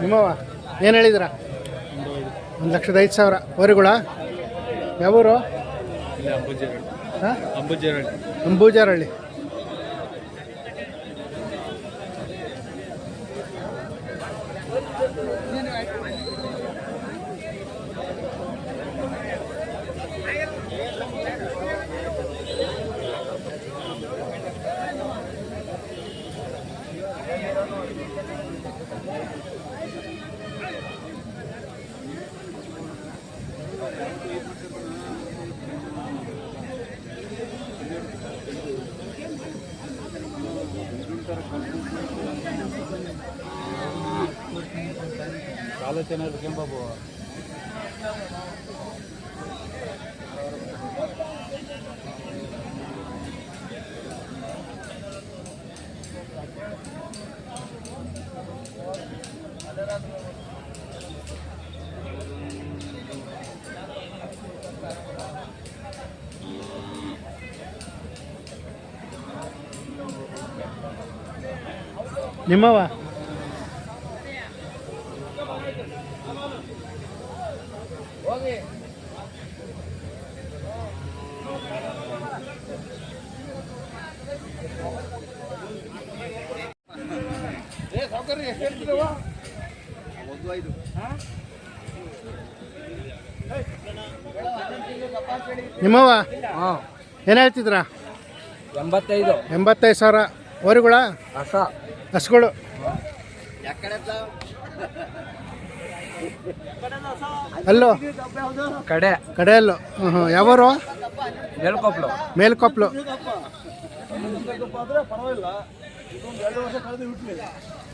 ನಿಮ್ಮವ ಏನು ಹೇಳಿದಿರ? 1,05,000 ವರಿಗಳ ಯಾವೂರು? ಅಂಬೂಜಾರಹಳ್ಳಿ. ಆಲೋಚನೆ ಬಾಬು ನಿಮ್ಮವ ನಿಮ್ಮವ ಏನು ಹೇಳ್ತಿದ್ರ? 85,000 ವರಿಗಳ ಹಸುಗಳು. ಅಲ್ಲೋ ಕಡೆಯಲ್ಲೋ. ಯಾವರು? ಮೇಲ್ಕೊಪ್ಲು.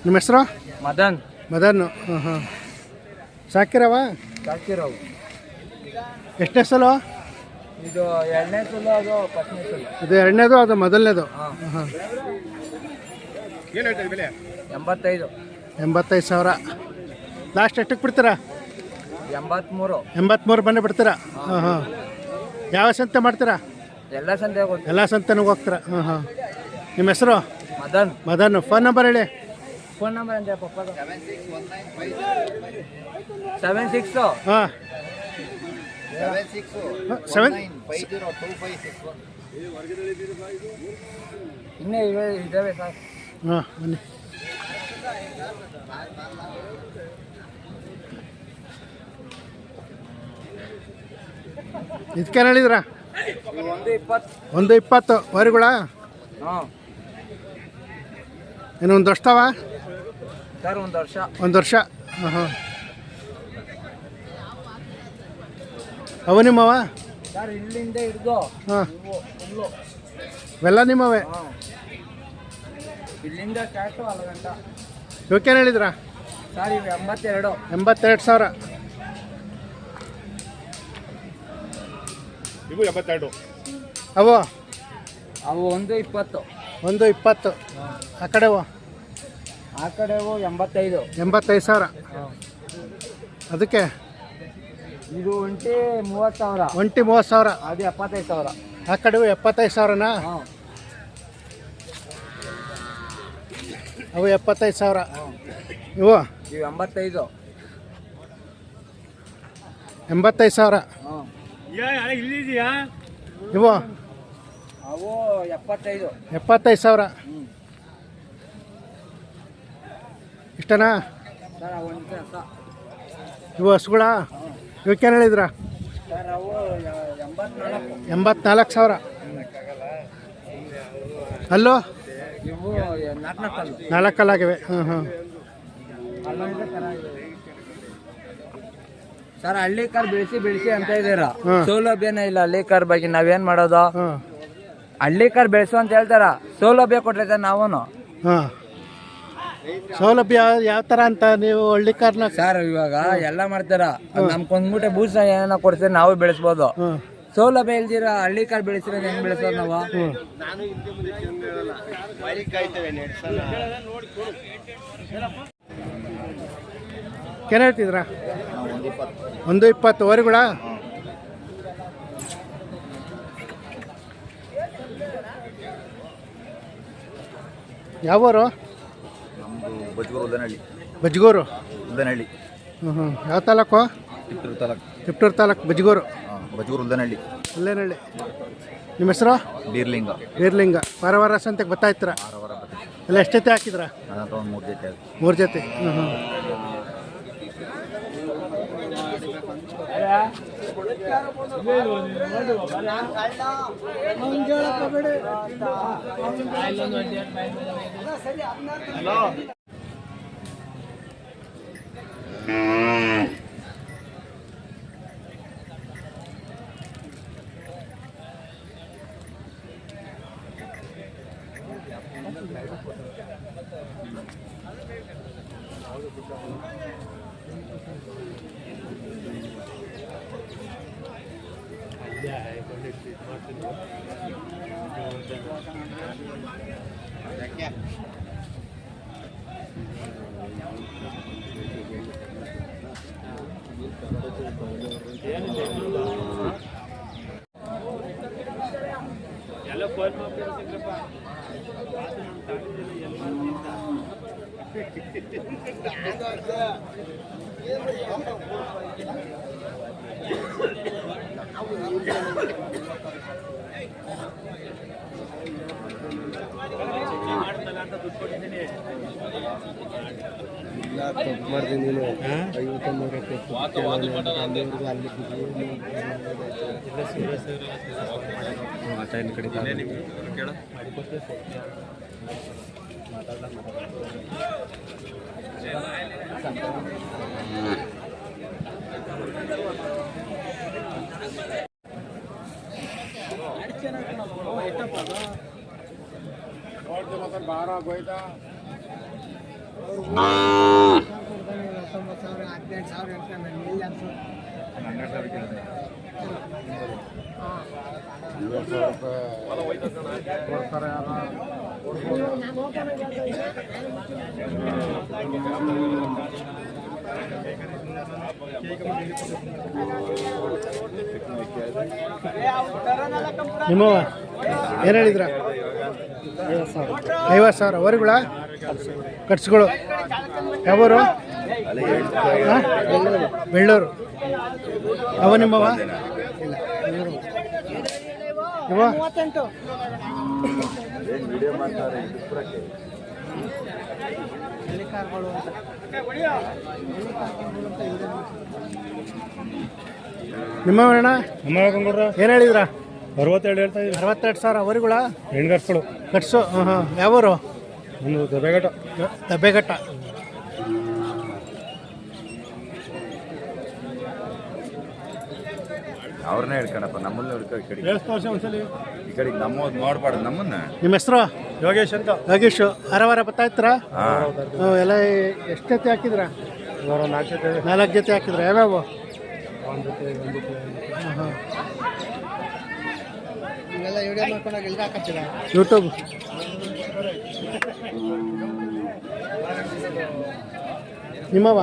ನಿಮ್ಮ ಹೆಸರು? ಮದನ್. ಸಾಕಿರವ? ಎಷ್ಟನೇ ಸಲ? ಇದು 2ನೇ ಸಲ, ಅದು 1ನೇ ಸಲ. ಇದು 2ನೇದು, ಅದು ಮೊದಲನೇದು. 85,000 ಲಾಸ್ಟ್ ಎಷ್ಟಕ್ಕೆ ಬಿಡ್ತೀರಾ? 83 ಬಂದು ಬಿಡ್ತೀರಾ? ಯಾವ ಸಂತೆ ಮಾಡ್ತೀರಾ? ಎಲ್ಲ ಸಂತೆನೂ ಹೋಗ್ತೀರಾ? ನಿಮ್ಮ ಹೆಸರು? ಮದನ್. ಫೋನ್ ನಂಬರ್ ಹೇಳಿ. ಫೋನ್ ನಂಬರ್ ಅಂತ ಪಪ್ಪ 76 ಹಾಂ 7619502561. ಇನ್ನೇ ಇದ್ದಾವೆ ಸರ್. ಹಾಂ ಬನ್ನಿ. ಇದಕ್ಕೇನು ಹೇಳಿದ್ರ? 120 ವರಿಗಳ. ಇನ್ನು ಒಂದು ವರ್ಷವ ಸರ್? ಒಂದು ವರ್ಷ. ಹಾಂ. ಅವ ನಿಮ್ಮವ? ಸರ್ ಇಲ್ಲಿಂದ ಹಿಡಿದು ಹಾಂ ಇವೆಲ್ಲ ನಿಮ್ಮವೇ? ಇಲ್ಲಿಂದ ಕ್ಯಾಟು ಅಲ್ಲಗಂಟ. ಇವಕ್ಕೇನು ಹೇಳಿದ್ರ? ಸರ್ ಇವು 82,000. ಇವು 82. ಅವು 120. ಆ ಕಡೆವು? ಆ ಕಡೆವು 85,000. ಅದಕ್ಕೆ ಇದು ಒಂಟಿ 30,000. ಒಂಟಿ 30,000. ಅದು 75,000. ಆ ಕಡೆವು 75,000ನಾ? ಅವು 75,000. ಇವು 85,000. ಇಲ್ಲಿದೆಯಾ? ಇವು ಅವು 75,000. ಇಷ್ಟನಾ? ಸರ್ ಅವು ಒಂದು ಕೆಲಸ. ಇವು ಹಸುಗಳ? ಇವಕ್ಕೇನು ಹೇಳಿದ್ರ? ಸರ್ ಅವು 84,000. ಅಲ್ಲೋ ಇವು 4 ಕಲ್ಲಾಗಿವೆ. ಸರ್ ಹಳ್ಳಿ ಕಾರ್ ಬೆಳೆಸಿ ಅಂತ ಇದ್ದೀರಾ. ಸೌಲಭ್ಯನೇ ಇಲ್ಲ ಹಳ್ಳಿ ಕಾರ್ ಬಗ್ಗೆ. ನಾವೇನ್ ಮಾಡೋದು? ಹಳ್ಳಿ ಕಾರ್ ಬೆಳೆಸು ಅಂತ ಹೇಳ್ತಾರ, ಸೌಲಭ್ಯ ಕೊಟ್ಟಿರ್ತಾರೆ ನಾವು. ಸೌಲಭ್ಯ ಯಾವ ತರ ಅಂತ ನೀವು ಹಳ್ಳಿ ಕಾರ್ನ? ಸರ್ ಇವಾಗ ಎಲ್ಲ ಮಾಡ್ತಾರ, ನಮ್ಗೊಂದ್ ಮೂಟೆ ಬೂಸ ಏನ ಕೊಡ್ತೀರಿ ನಾವು ಬೆಳೆಸ್ಬೋದು. ಸೌಲಭ್ಯ ಇಲ್ದಿರ ಹಳ್ಳಿ ಕಾರ್ ಬೆಳೆಸಿರೋದು ಹೆಂಗ್ ಬೆಳೆಸೋದು ನಾವು? ಏನ್ ಹೇಳ್ತಿದ್ರ? 120 ವರಿಗಳ. ಯಾವೂರು? ನಮ್ಮದು ಬಜ್ಗೂರು ಉದ್ದನಹಳ್ಳಿ. ಬಜ್ಗೂರು. ಉದ್ದನಹಳ್ಳಿ. ಯಾವ ತಾಲೂಕು? ತಿಪ್ಟೂರು ತಾಲೂಕು. ತಿಪ್ಟೂರು ತಾಲೂಕು ಬಜ್ಗೂರು. ಬಜ್ಗೂರು ಉದ್ದನಹಳ್ಳಿ. ಉಲ್ಲೇನಹಳ್ಳಿ. ನಿಮ್ಮ ಹೆಸರು? ಬೀರ್ಲಿಂಗ. ಬೀರ್ಲಿಂಗ. ವಾರ ಸಂತೆಗೆ ಬರ್ತಾ ಇರ್ತೀರ? ವಾರ ಬರ್ತೀವಿ. ಎಲ್ಲ ಎಷ್ಟು ಜೊತೆ ಹಾಕಿದ್ರ? ನನ್ನ ಹತ್ರ ಒಂದು 3 ಜೊತೆ. 3 ಜೊತೆ. ನಿಮ್ಮವ ಏನು ಹೇಳಿದ್ರ? 50,000 ವರಿಗಳ ಕಟ್ಸ್ಗಳು. ಯಾವರು? ಬೆಳ್ಳೂರು. ಅವ ನಿಮ್ಮವ? ಇವ ನಿಮ್ಮವಣ್ಣ ಏನು ಹೇಳಿದ್ರ? 62 ಹೇಳ್ತಾ ಇದ್ದೀವಿ. 62,000 ವರಿಗಳ ಹೆಣ್ಗರ್ಸ್ಗಳು ಕಟ್ಸು. ಯಾವರು? ಒಂದು ದಬ್ಬೆಘಟ್ಟ. ದಬ್ಬೆಘಟ್ಟ. ಅವ್ರನ್ನೇ ಹಿಡ್ಕಣಪ್ಪ, ನಮ್ಮನ್ನ ಹಿಡ್ಕೊ. ಈ ಕಡೆಗೆ ನಮ್ಮ ನೋಡ್ಬಾರ್ದು ನಮ್ಮನ್ನ. ನಿಮ್ಮ ಹೆಸರು? ಯೋಗೇಶ್ ಅಂತ. ಯೋಗೇಶ್. ವಾರ ಬರ್ತಾ ಇರ್ತೀರಾ? ಎಲ್ಲ ಎಷ್ಟು ಜೊತೆ ಹಾಕಿದ್ರ? 4 ಜೊತೆ ಹಾಕಿದ್ರ. ಯಾವ್ಯಾವ? ಯೂಟ್ಯೂಬ್. ನಿಮ್ಮವ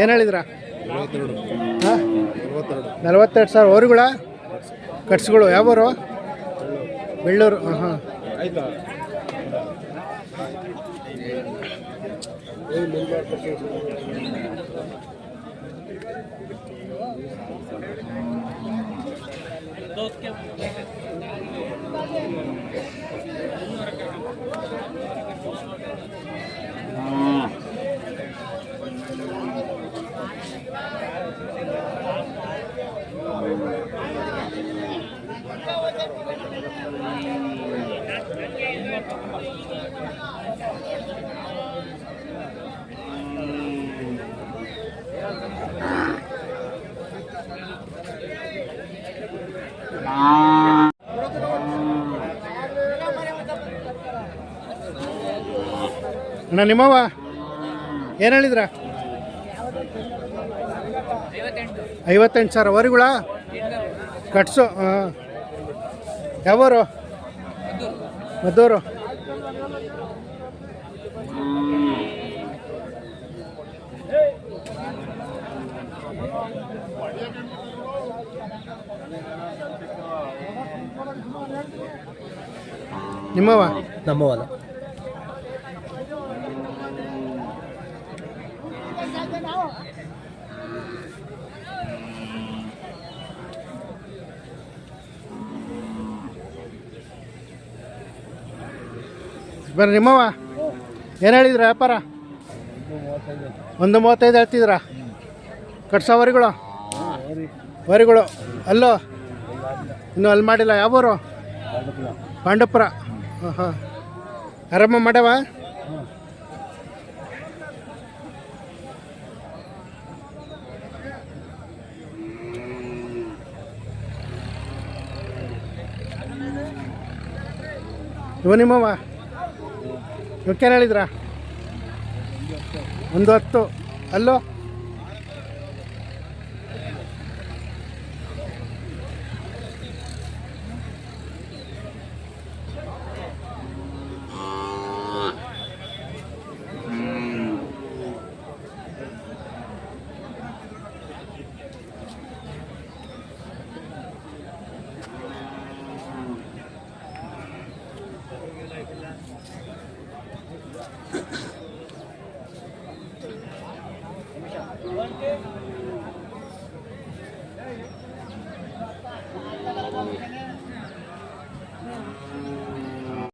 ಏನು ಹೇಳಿದ್ರ? 42,000 ವರಿಗಳ ಕಟ್ಸ್ಗಳು. ಯಾವರು? ಬೆಳ್ಳೂರು. ಆಯ್ತಾ? ಅಣ್ಣ ನಿಮ್ಮವ ಏನು ಹೇಳಿದ್ರ? 58,000 ವರಿಗಳ ಕಟ್ಸು. ಯಾವರು? ಮದ್ದೂರು. ನಿಮ್ಮವ? ನಮ್ಮವಲ್ಲ. ಬರ್ರಿ ನಿಮ್ಮವ ಏನು ಹೇಳಿದ್ರ ವ್ಯಾಪಾರ 1.35 ಹೇಳ್ತಿದ್ದೀರಾ ಕಟ್ಸೋ ವರಿಗಳು ಅಲ್ಲೋ ಇನ್ನೂ ಅಲ್ಲಿ ಮಾಡಿಲ್ಲ ಯಾವೂರು ಪಾಂಡಪುರ ಹಾಂ ಹಾಂ ಆರಾಮ ಮಾಡ್ಯಾವ ಇವ ನಿಮ್ಮವ ಇವಕ್ಕೇನು ಹೇಳಿದ್ರ 1.10 ಅಲ್ಲೋ